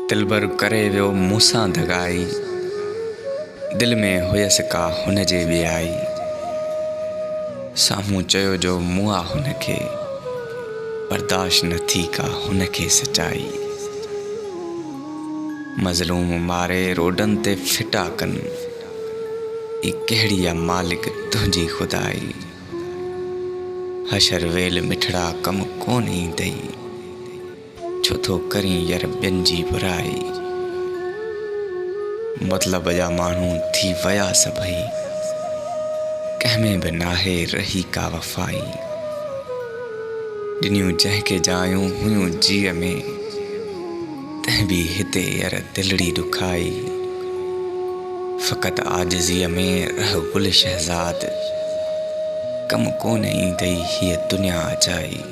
दिलबर करे वियो मूंसां दगाई, दिल में हुयसि का हुन जे ॿियाई। साम्हूं चयो जो मुआ हुनखे, बर्दाश्त न थी का हुनखे सचाई। मज़लूम मारे रोडनि ते फिटा कनि, ई कहिड़ी आ मालिक तुंहिंजी खुदाई। हशर वेल मिठड़ा कम कोन ईंदई, छो थो करीं यर ॿियनि जी बुराई। मतलब जा माण्हू थी विया सभई, कंहिंमें बि नाहे रही का वफ़ाई। ॾिनियूं जंहिंखे जायूं हुयूं जीअ में, तंहिं बि हिते यर दिलड़ी ॾुखाई। फ़क़ति आजिज़ीअ में रह गुल शहज़ाद, कम कोन ईंदई हीअ दुनिया अजाई।